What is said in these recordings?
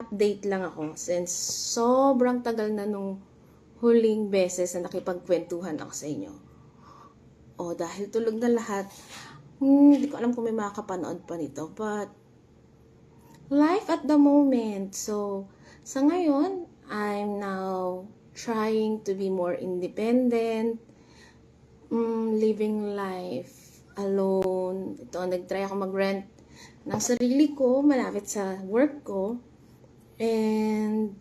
update lang ako since sobrang tagal na nung huling beses na nakipagkwentuhan ako sa inyo. O dahil tulog na lahat, hindi ko alam kung may makakapanood pa nito. But, life at the moment. So, sa ngayon, I'm now trying to be more independent, living life alone. Ito, nag-try ako mag-rent ng sarili ko, malapit sa work ko. And,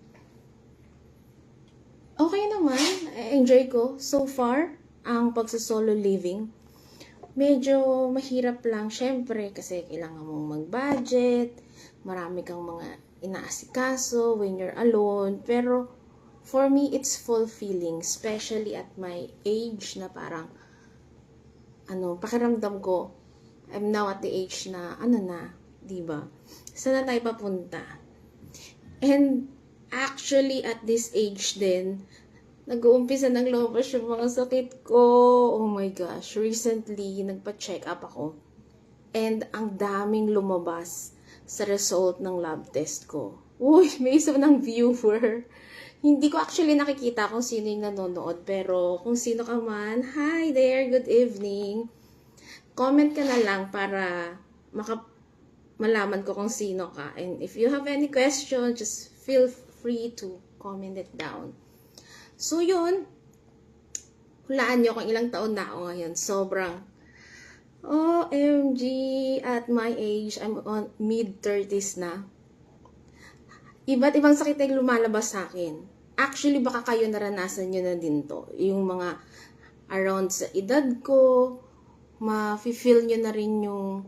okay naman. Enjoy ko so far ang pagsa-solo living. Medyo mahirap lang, syempre, kasi kailangan mong mag-budget, marami kang mga inaasikaso when you're alone. Pero, for me, it's fulfilling, especially at my age na parang, pakiramdam ko, I'm now at the age na, diba? Saan na tayo papunta? And, actually, at this age din, nag-uumpisa ng lumabas yung mga sakit ko. Oh my gosh. Recently, nagpa-check up ako. And ang daming lumabas sa result ng lab test ko. Uy, may isa ng viewer. Hindi ko actually nakikita kung sino yung nanonood. Pero kung sino ka man, hi there, good evening. Comment ka na lang para malaman ko kung sino ka. And if you have any question, just feel free to comment it down. So, yun. Hulaan nyo kung ilang taon na ako ngayon. Sobrang, OMG, at my age, I'm on mid-30s na. Iba't ibang sakit ay lumalabas sa akin. Actually, baka kayo naranasan nyo na din to. Yung mga around sa edad ko, ma-feel nyo na rin yung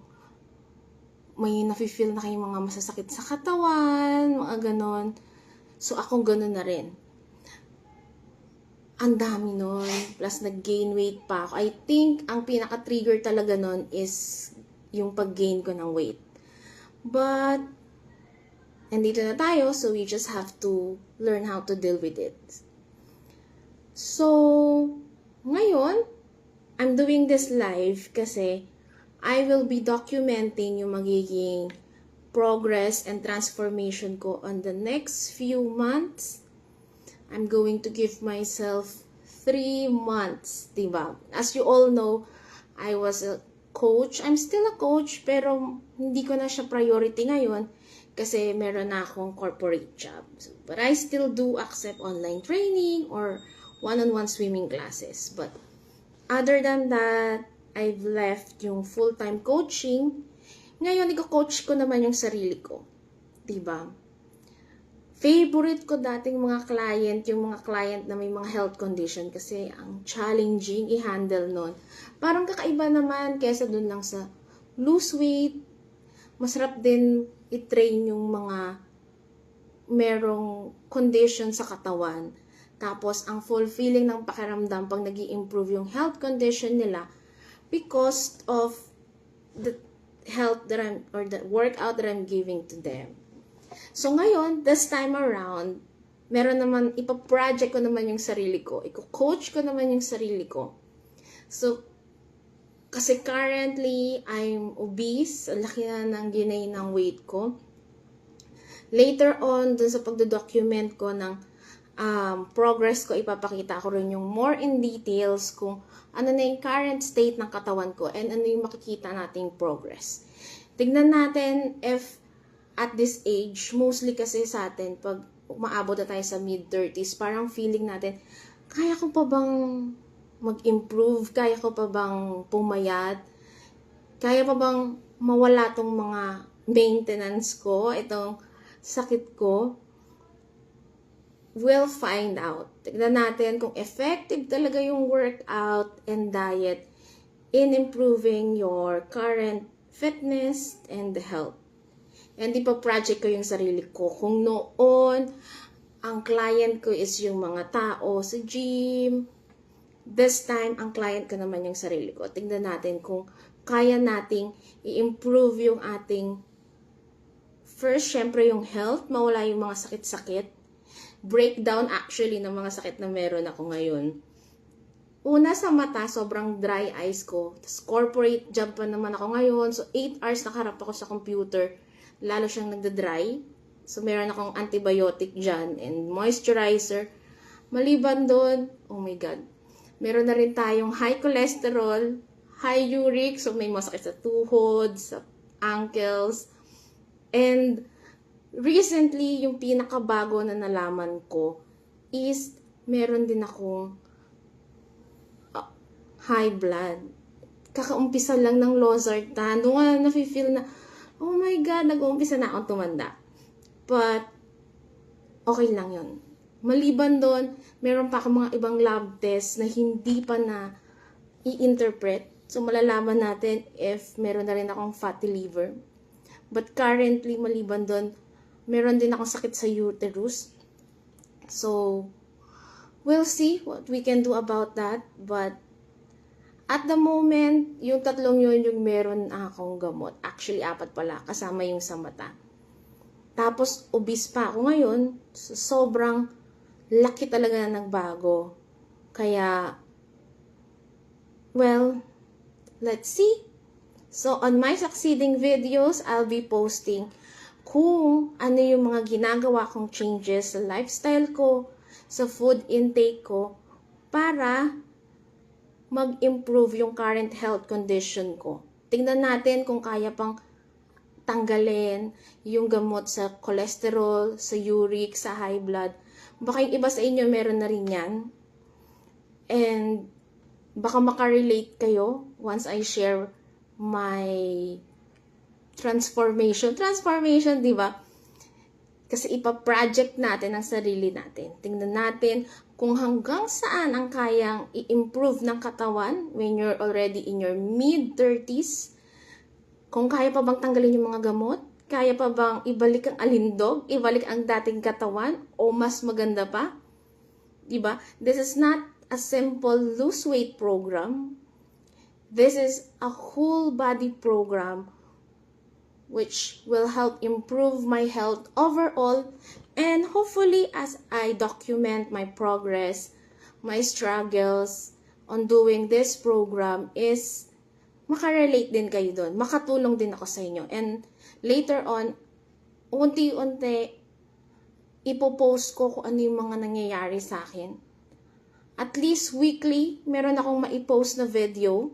may na-feel na kayong mga masasakit sa katawan, mga ganon. So, akong ganon na rin. Ang dami nun. Plus, nag-gain weight pa ako. I think, ang pinaka-trigger talaga nun is yung pag-gain ko ng weight. But, nandito na tayo, so we just have to learn how to deal with it. So, ngayon, I'm doing this live kasi I will be documenting yung magiging progress and transformation ko on the next few months. I'm going to give myself 3 months, diba? As you all know, I was a coach. I'm still a coach, pero hindi ko na siya priority ngayon kasi meron na akong corporate job. So, but I still do accept online training or one-on-one swimming classes. But other than that, I've left yung full-time coaching. Ngayon, i-coach ko naman yung sarili ko. Diba? Favorite ko dating mga client, yung mga client na may mga health condition kasi ang challenging i-handle nun. Parang kakaiba naman kesa dun lang sa lose weight. Masarap din i-train yung mga merong condition sa katawan. Tapos, ang fulfilling ng pakiramdam pag nag-i-improve yung health condition nila because of the health that or the workout that I'm giving to them. So, ngayon, this time around, meron naman, ipa-project ko naman yung sarili ko. Iko-coach ko naman yung sarili ko. So, kasi currently, I'm obese. Ang laki na ng ginay ng weight ko. Later on, dun sa pagdodocument ko ng progress ko, ipapakita ko rin yung more in details kung ano na yung current state ng katawan ko and ano yung makikita nating progress. Tignan natin if at this age, mostly kasi sa atin, pag umaabot na tayo sa mid-30s, parang feeling natin, kaya ko pa bang mag-improve? Kaya ko pa bang pumayat? Kaya pa bang mawala tong mga maintenance ko? Itong sakit ko? We'll find out. Tignan natin kung effective talaga yung workout and diet in improving your current fitness and health. And ipa-project ko yung sarili ko. Kung noon, ang client ko is yung mga tao sa gym. This time, ang client ko naman yung sarili ko. Tignan natin kung kaya nating i-improve yung ating first, syempre yung health, mawala yung mga sakit-sakit. Breakdown actually ng mga sakit na meron ako ngayon. Una sa mata, sobrang dry eyes ko. Tapos corporate job pa naman ako ngayon. So 8 hours nakaharap ako sa computer. Lalo siyang nagda-dry. So, meron akong antibiotic dyan and moisturizer. Maliban doon, oh my God, meron na rin tayong high cholesterol, high uric, so may masakit sa tuhod, sa ankles. And recently, yung pinakabago na nalaman ko is meron din akong high blood. Kakaumpisa lang ng losartan. Doon nga nafe-feel na, oh my God, nag-uumpisa na akong tumanda. But, okay lang yun. Maliban doon, meron pa akong mga ibang lab tests na hindi pa na i-interpret. So, malalaman natin if meron na rin akong fatty liver. But currently, maliban doon, meron din akong sakit sa uterus. So, we'll see what we can do about that. But, at the moment, yung tatlong yun yung meron akong gamot. Actually, 4 pala, kasama yung sa mata. Tapos, obese pa ako ngayon. So, sobrang laki talaga na nagbago. Kaya, well, let's see. So, on my succeeding videos, I'll be posting kung ano yung mga ginagawa kong changes sa lifestyle ko, sa food intake ko, para mag-improve yung current health condition ko. Tingnan natin kung kaya pang tanggalin yung gamot sa cholesterol, sa uric, sa high blood. Baka yung iba sa inyo meron na rin yan. And baka makarelate kayo once I share my transformation. Transformation, di ba? Kasi ipa-project natin ang sarili natin. Tingnan natin kung hanggang saan ang kayang i-improve ng katawan when you're already in your mid-30s. Kung kaya pa bang tanggalin yung mga gamot? Kaya pa bang ibalik ang alindog? Ibalik ang dating katawan? O mas maganda pa? Diba? This is not a simple lose weight program. This is a whole body program which will help improve my health overall. And hopefully, as I document my progress, my struggles on doing this program is makarelate din kayo doon. Makatulong din ako sa inyo. And later on, unti-unti, ipopost ko kung ano yung mga nangyayari sa akin. At least weekly, meron akong maipost na video.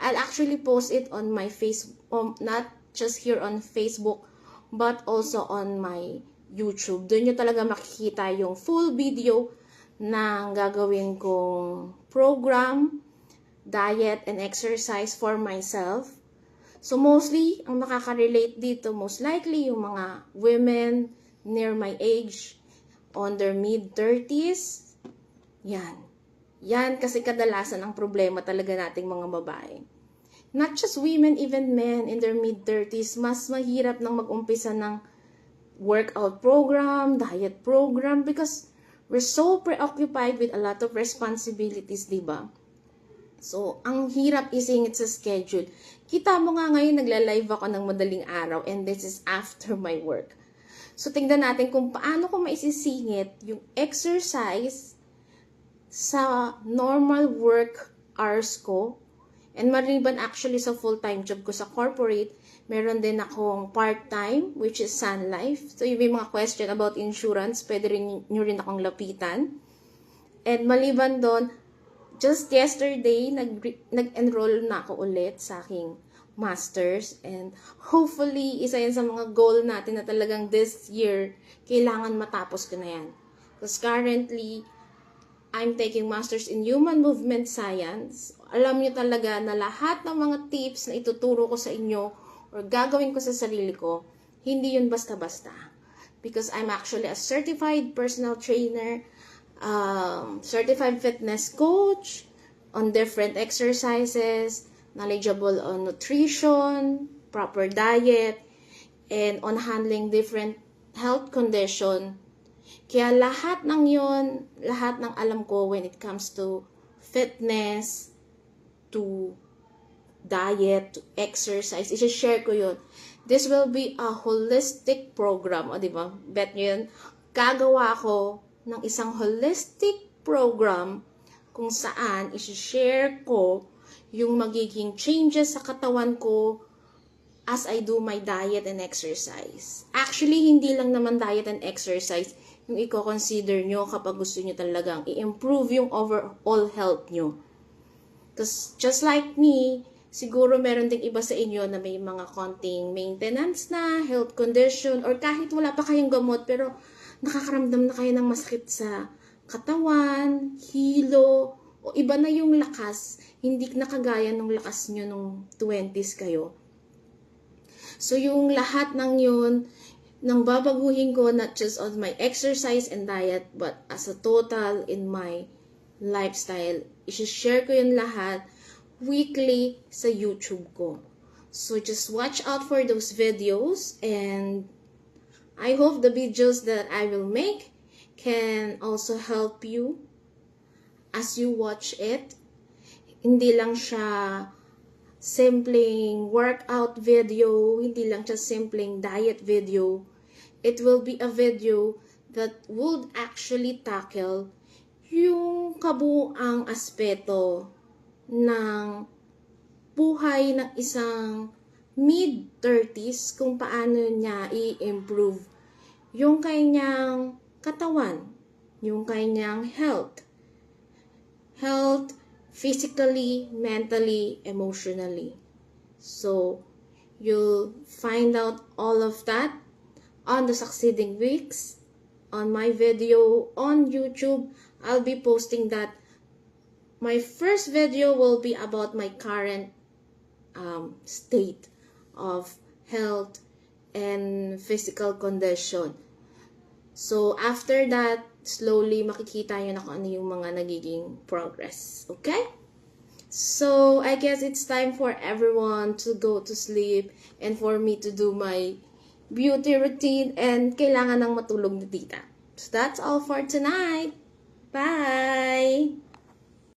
I'll actually post it on my Facebook, not just here on Facebook, but also on my YouTube. Doon nyo talaga makikita yung full video na gagawin kong program, diet and exercise for myself. So mostly, ang makaka-relate dito, most likely, yung mga women near my age, on their mid-30s. Yan. Yan kasi kadalasan ang problema talaga nating mga babae. Not just women, even men in their mid-30s, mas mahirap nang mag-umpisa ng workout program, diet program, because we're so preoccupied with a lot of responsibilities, diba? So, ang hirap isingit sa schedule. Kita mo nga ngayon, nagla-live ako ng madaling araw and this is after my work. So, tingnan natin kung paano ko maisisingit yung exercise sa normal work hours ko. And maliban actually sa full-time job ko sa corporate, meron din akong part-time, which is Sun Life. So, yung may mga question about insurance, pwede rin nyo rin akong lapitan. And maliban doon, just yesterday, nag-enroll na ako ulit sa aking masters. And hopefully, isa yan sa mga goal natin na talagang this year, kailangan matapos ko na yan. Because currently, I'm taking masters in human movement science. Alam niyo talaga na lahat ng mga tips na ituturo ko sa inyo or gagawin ko sa sarili ko, hindi yun basta-basta. Because I'm actually a certified personal trainer, certified fitness coach on different exercises, knowledgeable on nutrition, proper diet, and on handling different health condition. Kaya lahat ng yun, lahat ng alam ko when it comes to fitness, to diet, to exercise, i-share ko yun. This will be a holistic program. O, diba? Bet nyo yun. Gagawa ko ng isang holistic program kung saan i-share ko yung magiging changes sa katawan ko as I do my diet and exercise. Actually, hindi lang naman diet and exercise yung i-consider nyo kapag gusto nyo talagang i-improve yung overall health nyo. Because just like me, siguro meron ding iba sa inyo na may mga konting maintenance na, health condition, or kahit wala pa kayong gamot, pero nakakaramdam na kayo ng masakit sa katawan, hilo, o iba na yung lakas, hindi nakagaya ng lakas nyo nung 20s kayo. So yung lahat ng yun, nang babaguhin ko not just on my exercise and diet, but as a total in my lifestyle. I-share ko yun lahat weekly sa YouTube ko. So just watch out for those videos, and I hope the videos that I will make can also help you as you watch it. Hindi lang siya simpleng workout video, hindi lang siya simpleng diet video. It will be a video that would actually tackle yung kabuuang aspeto ng buhay ng isang mid-30s, kung paano niya i-improve yung kanyang katawan, yung kanyang health, physically, mentally, emotionally. So, you'll find out all of that on the succeeding weeks. On my video on YouTube, I'll be posting that. My first video will be about my current state of health and physical condition. So, after that, slowly makikita yun ako ano yung mga nagiging progress. Okay? So, I guess it's time for everyone to go to sleep and for me to do my beauty routine, and kailangan ng matulog na tita. So, that's all for tonight. Bye!